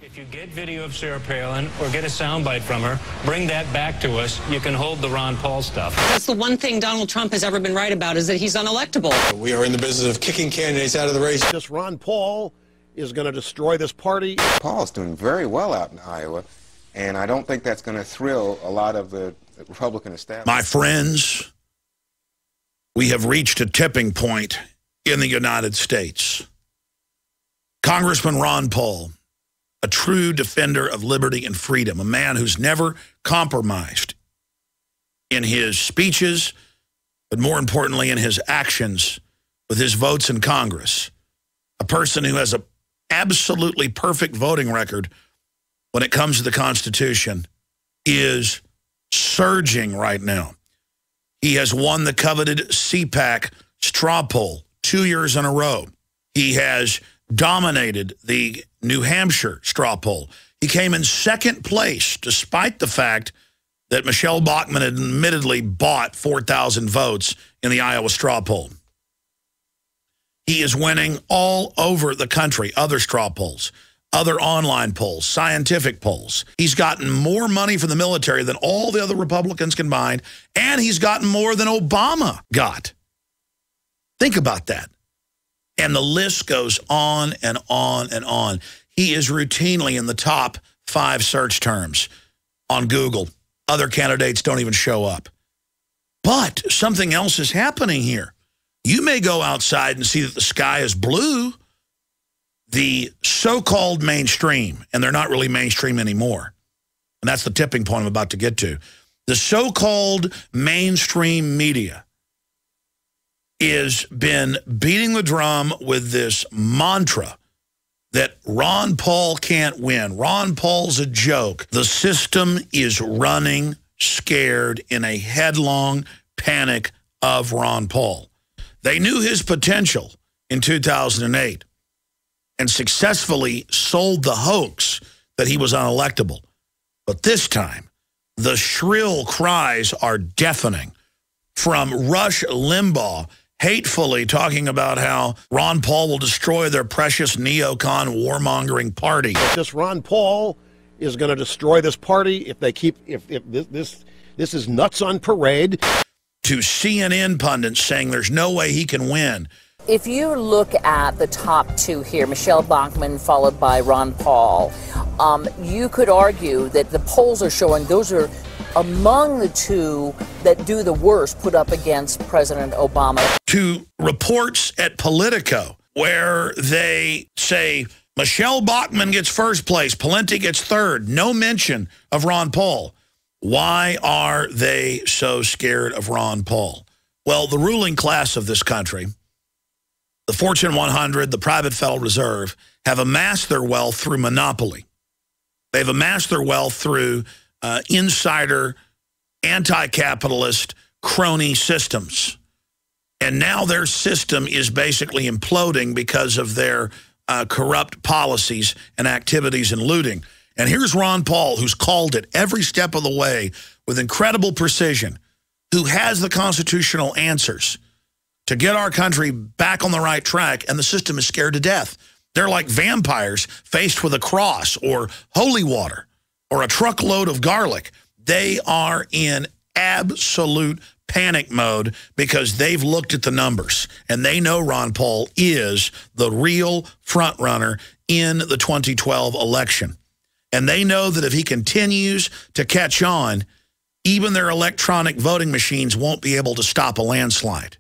If you get video of Sarah Palin or get a soundbite from her, bring that back to us. You can hold the Ron Paul stuff. That's the one thing Donald Trump has ever been right about, is that he's unelectable. We are in the business of kicking candidates out of the race. This Ron Paul is going to destroy this party. Paul's doing very well out in Iowa, and I don't think that's going to thrill a lot of the Republican establishment. My friends, we have reached a tipping point in the United States. Congressman Ron Paul, a true defender of liberty and freedom, a man who's never compromised in his speeches, but more importantly in his actions with his votes in Congress, a person who has an absolutely perfect voting record when it comes to the Constitution, is surging right now. He has won the coveted CPAC straw poll 2 years in a row. He has dominated the New Hampshire straw poll. He came in second place, despite the fact that Michelle Bachmann had admittedly bought 4,000 votes in the Iowa straw poll. He is winning all over the country, other straw polls, other online polls, scientific polls. He's gotten more money from the military than all the other Republicans combined, and he's gotten more than Obama got. Think about that. And the list goes on and on and on. He is routinely in the top 5 search terms on Google. Other candidates don't even show up. But something else is happening here. You may go outside and see that the sky is blue. The so-called mainstream, and they're not really mainstream anymore, and that's the tipping point I'm about to get to. The so-called mainstream media has been beating the drum with this mantra that Ron Paul can't win. Ron Paul's a joke. The system is running scared in a headlong panic of Ron Paul. They knew his potential in 2008 and successfully sold the hoax that he was unelectable. But this time, the shrill cries are deafening from Rush Limbaugh, hatefully talking about how Ron Paul will destroy their precious neocon warmongering party. This Ron Paul is going to destroy this party if they keep, if this is nuts on parade. To CNN pundits saying there's no way he can win. If you look at the top 2 here, Michelle Bachmann followed by Ron Paul, you could argue that the polls are showing those are among the 2 that do the worst put up against President Obama. To reports at Politico where they say Michelle Bachmann gets first place, Pawlenty gets third, no mention of Ron Paul. Why are they so scared of Ron Paul? Well, the ruling class of this country, the Fortune 100, the private Federal Reserve, have amassed their wealth through monopoly. They've amassed their wealth through insider, anti-capitalist, crony systems. And now their system is basically imploding because of their corrupt policies and activities and looting. And here's Ron Paul, who's called it every step of the way with incredible precision, who has the constitutional answers to get our country back on the right track, and the system is scared to death. They're like vampires faced with a cross or holy water or a truckload of garlic. They are in absolute panic mode because they've looked at the numbers, and they know Ron Paul is the real front runner in the 2012 election. And they know that if he continues to catch on, even their electronic voting machines won't be able to stop a landslide.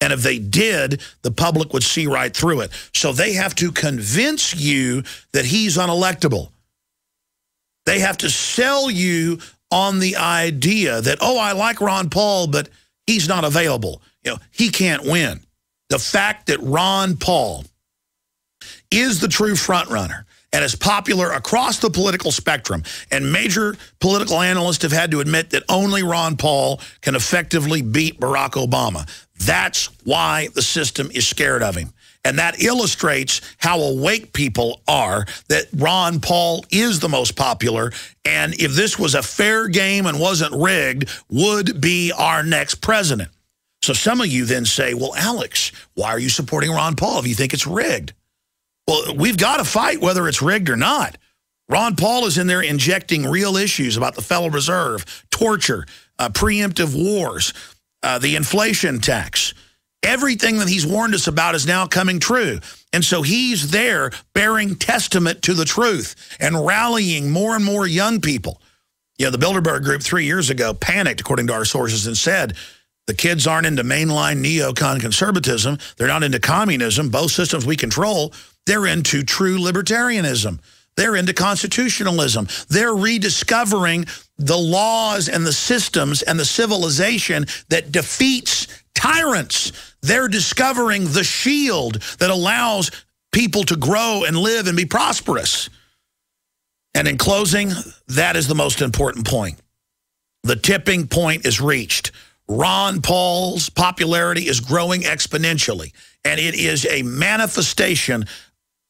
And if they did, the public would see right through it. So they have to convince you that he's unelectable. They have to sell you on the idea that, oh, I like Ron Paul, but he's not available. You know, he can't win. The fact that Ron Paul is the true front runner and is popular across the political spectrum, and major political analysts have had to admit that only Ron Paul can effectively beat Barack Obama. That's why the system is scared of him. And that illustrates how awake people are, that Ron Paul is the most popular, and if this was a fair game and wasn't rigged, would be our next president. So some of you then say, well, Alex, why are you supporting Ron Paul if you think it's rigged? Well, we've got to fight whether it's rigged or not. Ron Paul is in there injecting real issues about the Federal Reserve, torture, preemptive wars, the inflation tax. Everything that he's warned us about is now coming true. And so he's there bearing testament to the truth and rallying more and more young people. You know, the Bilderberg Group 3 years ago panicked, according to our sources, and said the kids aren't into mainline neocon conservatism. They're not into communism, both systems we control. They're into true libertarianism. They're into constitutionalism. They're rediscovering the laws and the systems and the civilization that defeats tyrants. They're discovering the shield that allows people to grow and live and be prosperous. And in closing, that is the most important point. The tipping point is reached. Ron Paul's popularity is growing exponentially, and it is a manifestation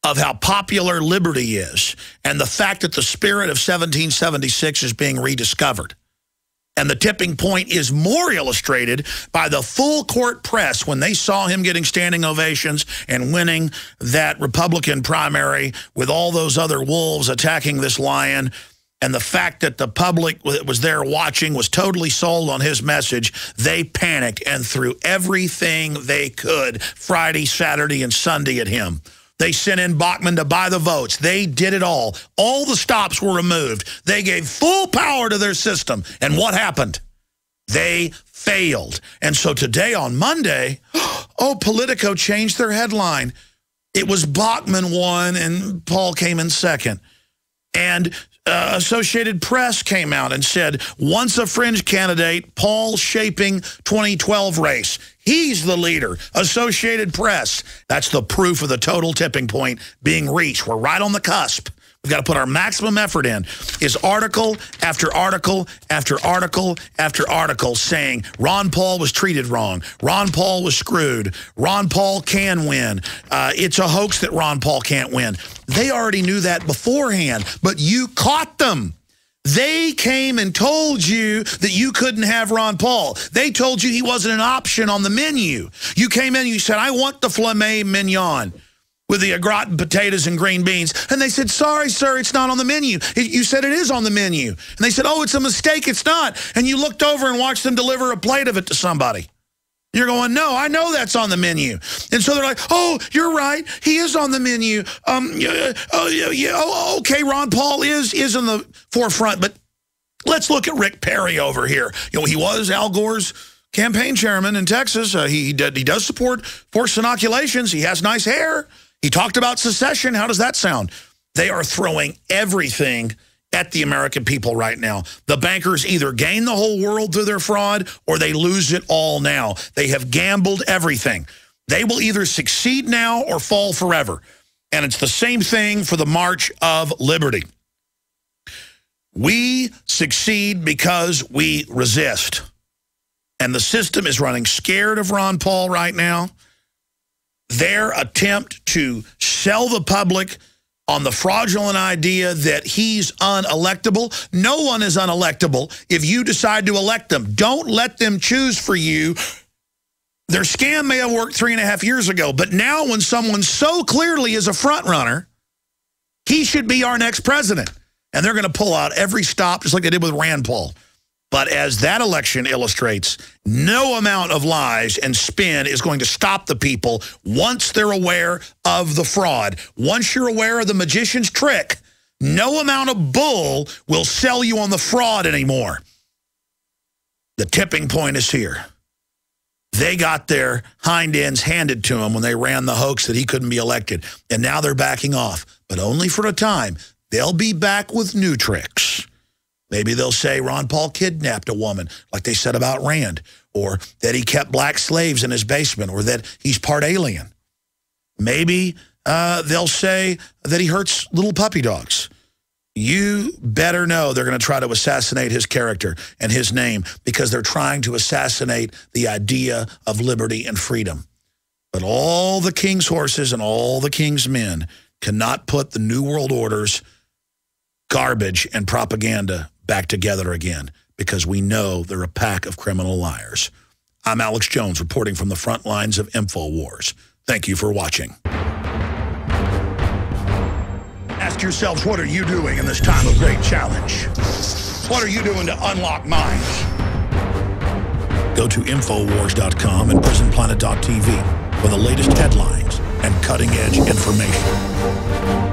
of how popular liberty is and the fact that the spirit of 1776 is being rediscovered. And the tipping point is more illustrated by the full court press when they saw him getting standing ovations and winning that Republican primary with all those other wolves attacking this lion. And the fact that the public that was there watching was totally sold on his message. They panicked and threw everything they could Friday, Saturday, and Sunday at him. They sent in Bachmann to buy the votes. They did it all. All the stops were removed. They gave full power to their system. And what happened? They failed. And so today on Monday, Politico changed their headline. It was Bachmann won and Paul came in second. And Associated Press came out and said, once a fringe candidate, Paul shaping 2012 race. He's the leader. Associated Press. That's the proof of the total tipping point being reached. We're right on the cusp. We've got to put our maximum effort in. Is article after article after article after article saying Ron Paul was treated wrong. Ron Paul was screwed. Ron Paul can win. It's a hoax that Ron Paul can't win. They already knew that beforehand, but you caught them. They came and told you that you couldn't have Ron Paul. They told you he wasn't an option on the menu. You came in and you said, I want the filet mignon with the au gratin potatoes and green beans. And they said, sorry, sir, it's not on the menu. You said it is on the menu. And they said, oh, it's a mistake, it's not. And you looked over and watched them deliver a plate of it to somebody. You're going, no, I know that's on the menu. And so they're like, oh, you're right, he is on the menu. Okay, Ron Paul is in the forefront, but let's look at Rick Perry over here. You know, he was Al Gore's campaign chairman in Texas. He does support forced inoculations. He has nice hair. He talked about secession. How does that sound? They are throwing everything at the American people right now. The bankers either gain the whole world through their fraud or they lose it all now. They have gambled everything. They will either succeed now or fall forever. And it's the same thing for the March of Liberty. We succeed because we resist. And the system is running scared of Ron Paul right now. Their attempt to sell the public on the fraudulent idea that he's unelectable. No one is unelectable if you decide to elect them. Don't let them choose for you. Their scam may have worked 3.5 years ago, but now when someone so clearly is a front runner, he should be our next president. And they're going to pull out every stop, just like they did with Rand Paul. But as that election illustrates, no amount of lies and spin is going to stop the people once they're aware of the fraud. Once you're aware of the magician's trick, no amount of bull will sell you on the fraud anymore. The tipping point is here. They got their hind ends handed to them when they ran the hoax that he couldn't be elected. And now they're backing off, but only for a time. They'll be back with new tricks. Maybe they'll say Ron Paul kidnapped a woman, like they said about Rand, or that he kept black slaves in his basement, or that he's part alien. Maybe they'll say that he hurts little puppy dogs. You better know they're going to try to assassinate his character and his name because they're trying to assassinate the idea of liberty and freedom. But all the king's horses and all the king's men cannot put the New World Order's garbage and propaganda back together again, because we know they're a pack of criminal liars. I'm Alex Jones, reporting from the front lines of InfoWars. Thank you for watching. Ask ask yourselves, what are you doing in this time of great challenge? What are you doing to unlock minds? Go to Infowars.com and PrisonPlanet.tv for the latest headlines and cutting-edge information.